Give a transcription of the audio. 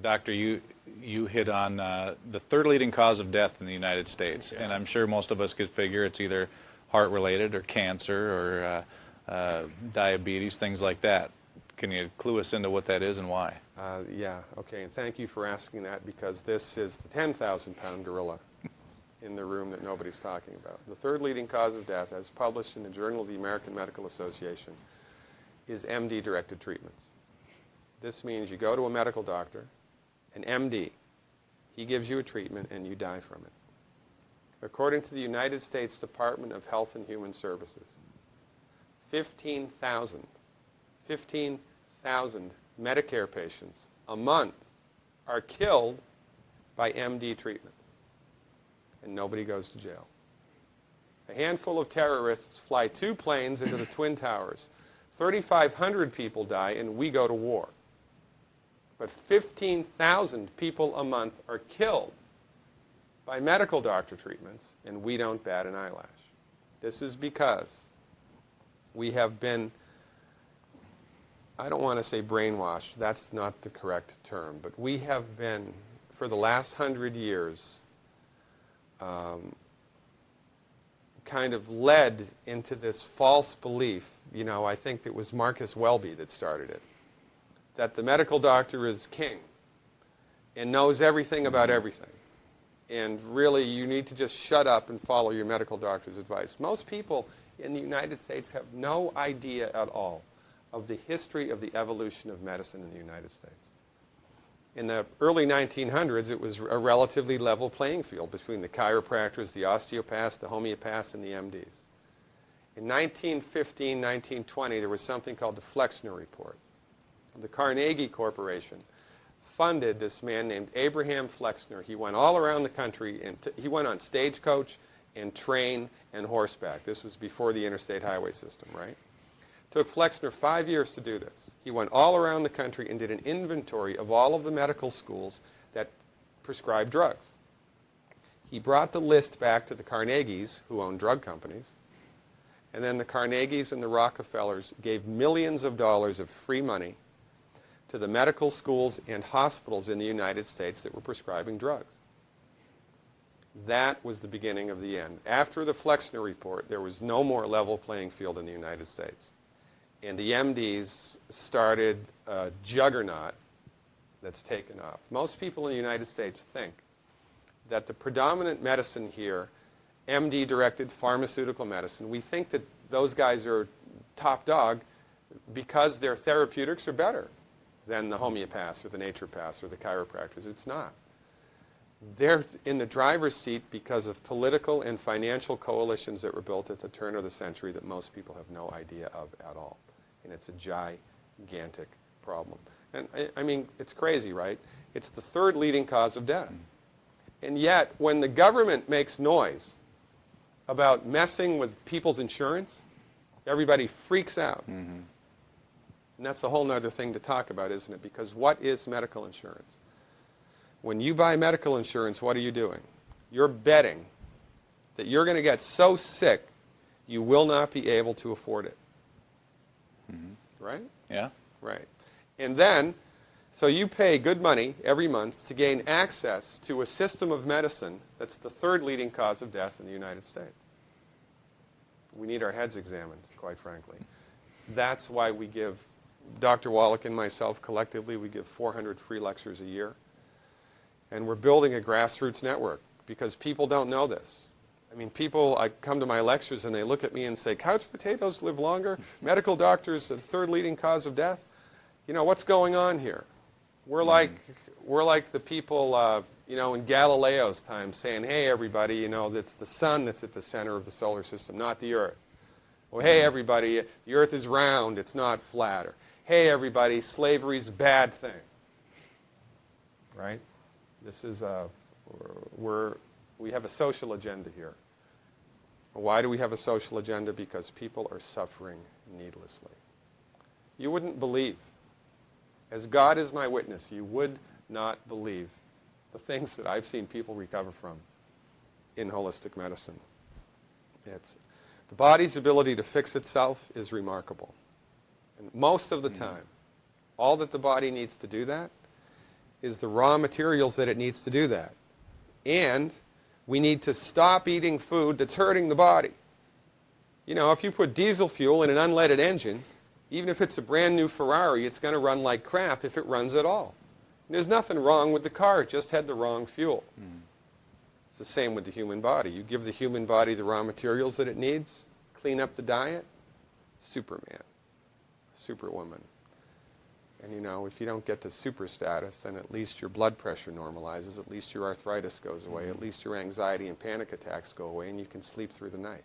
Doctor, you hit on the third leading cause of death in the United States, and I'm sure most of us could figure it's either heart-related or cancer or diabetes, things like that. Can you clue us into what that is and why? Yeah, okay, and thank you for asking that, because this is the 10,000-pound gorilla in the room that nobody's talking about. The third leading cause of death, as published in the Journal of the American Medical Association, is MD-directed treatments. This means you go to a medical doctor, an MD. He gives you a treatment and you die from it. According to the United States Department of Health and Human Services, 15,000 Medicare patients a month are killed by MD treatment, and nobody goes to jail. A handful of terrorists fly 2 planes into the Twin Towers. 3,500 people die, and we go to war. But 15,000 people a month are killed by medical doctor treatments, and we don't bat an eyelash. This is because we have been, I don't want to say brainwashed, that's not the correct term, but we have been, for the last 100 years, kind of led into this false belief. You know, I think it was Marcus Welby that started it, that the medical doctor is king and knows everything about everything. And really, you need to just shut up and follow your medical doctor's advice. Most people in the United States have no idea at all of the history of the evolution of medicine in the United States. In the early 1900s, it was a relatively level playing field between the chiropractors, the osteopaths, the homeopaths, and the MDs. In 1915, 1920, there was something called the Flexner Report. The Carnegie Corporation funded this man named Abraham Flexner. He went all around the country, and he went on stagecoach and train and horseback. This was before the interstate highway system, right? It took Flexner 5 years to do this. He went all around the country and did an inventory of all of the medical schools that prescribed drugs. He brought the list back to the Carnegies, who owned drug companies, and then the Carnegies and the Rockefellers gave millions of dollars of free money to the medical schools and hospitals in the United States that were prescribing drugs. That was the beginning of the end. After the Flexner Report, there was no more level playing field in the United States. And the MDs started a juggernaut that's taken off. Most people in the United States think that the predominant medicine here, MD-directed pharmaceutical medicine, we think that those guys are top dog because their therapeutics are better than the homeopaths or the naturopaths or the chiropractors. It's not. They're in the driver's seat because of political and financial coalitions that were built at the turn of the century that most people have no idea of at all. And it's a gigantic problem. And I mean, it's crazy, right? It's the third leading cause of death. And yet, when the government makes noise about messing with people's insurance, everybody freaks out. Mm-hmm. And that's a whole other thing to talk about, isn't it? Because what is medical insurance? When you buy medical insurance, what are you doing? You're betting that you're going to get so sick you will not be able to afford it. Mm-hmm. Right? Yeah. Right. And then, so you pay good money every month to gain access to a system of medicine that's the third leading cause of death in the United States. We need our heads examined, quite frankly. That's why we give, Dr. Wallach and myself collectively, we give 400 free lectures a year. And we're building a grassroots network because people don't know this. I mean, people, I come to my lectures and they look at me and say, couch potatoes live longer? Medical doctors are the third leading cause of death? You know, what's going on here? We're like the people, you know, in Galileo's time saying, hey, everybody, you know, it's the sun that's at the center of the solar system, not the Earth. Or, hey, everybody, the Earth is round, it's not flat. Or, hey, everybody, slavery's a bad thing. Right? This is we have a social agenda here. Why do we have a social agenda? Because people are suffering needlessly. You wouldn't believe, as God is my witness, you would not believe the things that I've seen people recover from in holistic medicine. The body's ability to fix itself is remarkable. And most of the time, all that the body needs to do that is the raw materials that it needs to do that. And we need to stop eating food that's hurting the body. You know, if you put diesel fuel in an unleaded engine, even if it's a brand new Ferrari, it's going to run like crap if it runs at all. And there's nothing wrong with the car, it just had the wrong fuel. It's the same with the human body. You give the human body the raw materials that it needs, clean up the diet, Superman, Superwoman. And you know, if you don't get to super status, then at least your blood pressure normalizes, at least your arthritis goes away, at least your anxiety and panic attacks go away, and you can sleep through the night.